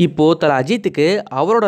இப்போ தல அஜித்துக்கு அவரோட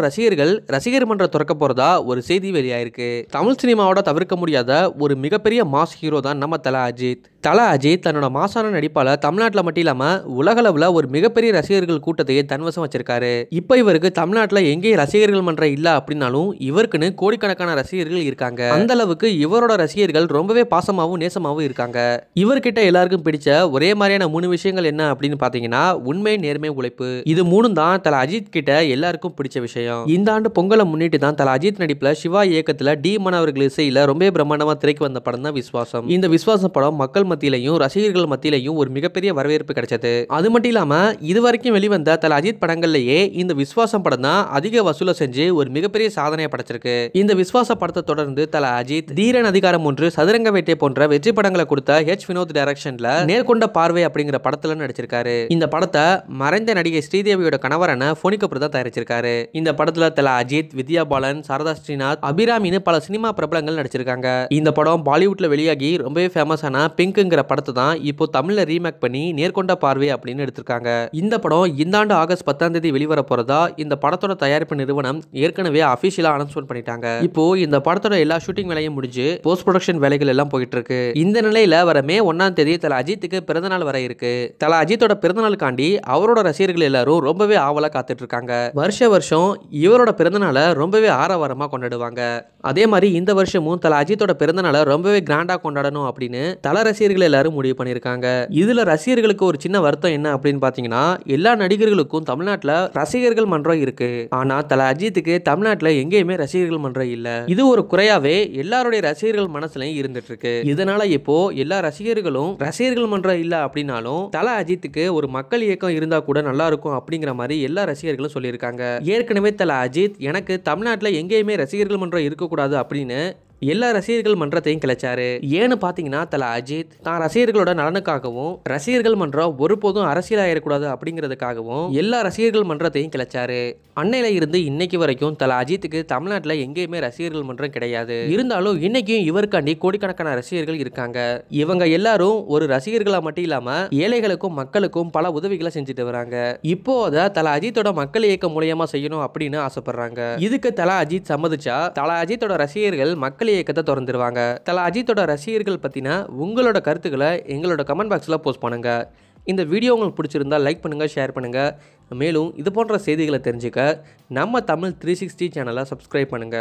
ரசிகர் மன்றம் திறக்க போறதா ஒரு செய்தி வெளியாயிருக்கு. தமிழ் சினிமாவோட தவிர்க்க முடியாத ஒரு மிகப்பெரிய மாஸ் ஹீரோ தான் நம்ம தல அஜித். தல அஜித் தன்னோட மாசான நடிப்பால தமிழ்நாட்டில் மட்டும் இல்லாம உலகளவில் ஒரு மிகப்பெரிய ரசிகர்கள் கூட்டத்தையே தன்வசம் வச்சிருக்காரு. இப்போ இவருக்கு தமிழ்நாட்டில் எங்கேயும் ரசிகர்கள் மன்றம் இல்ல அப்படின்னாலும் இவருக்குன்னு கோடிக்கணக்கான ரசிகர்கள் இருக்காங்க. அந்த அளவுக்கு இவரோட ரசிகர்கள் ரொம்பவே பாசமாவும் நேசமாவும் இருக்காங்க. இவர்கிட்ட எல்லாருக்கும் பிடிச்ச ஒரே மாதிரியான 3 விஷயங்கள் என்ன அப்படின்னு பாத்தீங்கன்னா உண்மை, நேர்மை, உழைப்பு. இது 3 தான் தல அஜித் கிட்ட எல்லாருக்கும் பிடிச்ச விஷயம். இந்த ஆண்டு பொங்கலை முன்னிட்டு தான் தல அஜித் நடிப்புல சிவா இயக்கத்துல டி மன் அவர்கள் இசையில ரொம்ப பிரம்மாண்டமா திரைக்கு வந்த படம் தான் விஸ்வாசம். இந்த விஸ்வாசம் படம் மக்கள் மத்தியிலையும் ரசிகர்கள் மத்தியிலையும் ஒரு மிகப்பெரிய வரவேற்பு கிடைச்சது. அது மட்டும் இல்லாம இதுவரைக்கும் வெளிவந்த தல அஜித் படங்கள்லயே இந்த விஸ்வாசம் படம் தான் அதிக வசூலை செஞ்சு ஒரு மிகப்பெரிய சாதனையை படைச்சிருக்கு. இந்த விஸ்வாச படத்தை தொடர்ந்து தல அஜித் தீரன் அதிகாரம் 1, சதுரங்க வேட்டை போன்ற வெற்றி படங்களை கொடுத்த ஹெச் வினோத் டைரக்ஷன்ல நேர்கொண்ட பார்வை அப்படிங்கிற படத்துல நடிச்சிருக்காரு. இந்த படத்தை மறைந்த நடிகை ஸ்ரீதேவியோட கணவரான போனி கபூர் தான் தயாரிச்சிருக்காரு. இந்த படத்துல தல அஜித், வித்யா பாலன், சாரதா ஸ்ரீநாத், அபிராமின்னு பல சினிமா பிரபலங்கள் நடிச்சிருக்காங்க. இந்த படம் பாலிவுட்ல வெளியாகி ரொம்பவே ஃபேமஸான பிங்க்ங்கிற படத்தை தான் இப்போ தமிழ்ல ரீமேக் பண்ணி நேர்கொண்ட பார்வை அப்படின்னு எடுத்திருக்காங்க. இந்த படம் இந்த ஆண்டு ஆகஸ்ட் 10ஆம் தேதி வெளிவர போறதா இந்த படத்தோட தயாரிப்பு நிறுவனம் ஏற்கனவே அபிஷியலா அனௌன்ஸ்மெண்ட் பண்ணிட்டாங்க. இப்போ இந்த படத்தோட எல்லா ஷூட்டிங் வேலையும் முடிஞ்சு போஸ்ட் ப்ரொடக்ஷன் வேலைகள் எல்லாம் போயிட்டு இருக்கு. இந்த நிலையில வர மே 1ஆம் தேதி தல அஜித்துக்கு பிறந்தநாள் வர இருக்கு. தல அஜித்தோட பிறந்தநாளுக்காண்டி அவரோட ரசிகர்கள் எல்லாரும் ரொம்பவே ஆவலா காத்துட்டு இருக்காங்க. வருஷம் இவரோட பிறந்தநாளை ரொம்பவே ஆரவாரமா கொண்டாடுவாங்க. அதே மாதிரி இந்த வருஷமும் தல அஜித்தோட பிறந்தநாளை ரொம்பவே கிராண்டா கொண்டாடணும் அப்படின்னு தல ரசிகர்கள் எல்லாரும் முடிவு பண்ணிருக்காங்க. இதுல ரசிகர்களுக்கு ஒரு சின்ன வருத்தம் என்ன அப்படின்னு பாத்தீங்கன்னா எல்லா நடிகர்களுக்கும் தமிழ்நாட்டுல ரசிகர்கள் மன்றம் இருக்கு. ஆனா தல அஜித்துக்கு தமிழ்நாட்டுல எங்கேயுமே ரசிகர்கள் மன்றம் இல்ல. இது ஒரு குறையாவே எல்லாருடைய ரசிகர்கள் மனசுலயும் இருந்துட்டு இருக்கு. இதனால இப்போ எல்லா ரசிகர்களும் ரசிகர்கள் மன்றம் இல்ல அப்படின்னாலும் தல அஜித்துக்கு ஒரு மக்கள் இயக்கம் இருந்தா கூட நல்லா இருக்கும் அப்படிங்கிற மாதிரி எல்லா ரசிகர்களும் சொல்லியிருக்காங்க. ஏற்கனவே தல அஜித் எனக்கு தமிழ்நாட்டில் எங்கேயுமே ரசிகர்கள் மன்றம் இருக்கக்கூடாது அப்படின்னு எல்லா ரசிகர்கள் மன்றத்தையும் கிளச்சாரு. ஏன்னு பாத்தீங்கன்னா தல அஜித் தான் ரசிகர்களோட நலனுக்காகவும் ரசிகர்கள் மன்றம் ஒருபோதும் அரசியலாயிடக்கூடாது அப்படிங்கிறதுக்காகவும் எல்லா ரசிகர்கள் மன்றத்தையும் கிளச்சாரு. அன்னையில இருந்து இன்னைக்கு வரைக்கும் தல அஜித்துக்கு தமிழ்நாட்டில் எங்கேயுமே ரசிகர்கள் மன்றம் கிடையாது. இருந்தாலும் இன்னைக்கும் இவருக்காண்டி கோடிக்கணக்கான ரசிகர்கள் இருக்காங்க. இவங்க எல்லாரும் ஒரு ரசிகர்களா மட்டும் இல்லாம ஏழைகளுக்கும் மக்களுக்கும் பல உதவிகளை செஞ்சுட்டு வராங்க. இப்போ அதை தல அஜித்தோட மக்கள் இயக்கம் மூலியமா செய்யணும் அப்படின்னு ஆசைப்படுறாங்க. இதுக்கு தல அஜித் சம்மதிச்சா தல அஜித்தோட ரசிகர்கள் மக்கள் இயக்கத்தை திறந்துருவாங்க. தல அஜித்தோட ரசிகர்கள் பத்தின உங்களோட கருத்துக்களை எங்களோட கமெண்ட் பாக்ஸ்ல போஸ்ட் பண்ணுங்க. இந்த வீடியோ உங்களுக்கு பிடிச்சிருந்தா லைக் பண்ணுங்க, ஷேர் பண்ணுங்க. மேலும் இது போன்ற செய்திகளை தெரிஞ்சுக்க நம்ம தமிழ் 360 சேனலை சப்ஸ்கிரைப் பண்ணுங்க.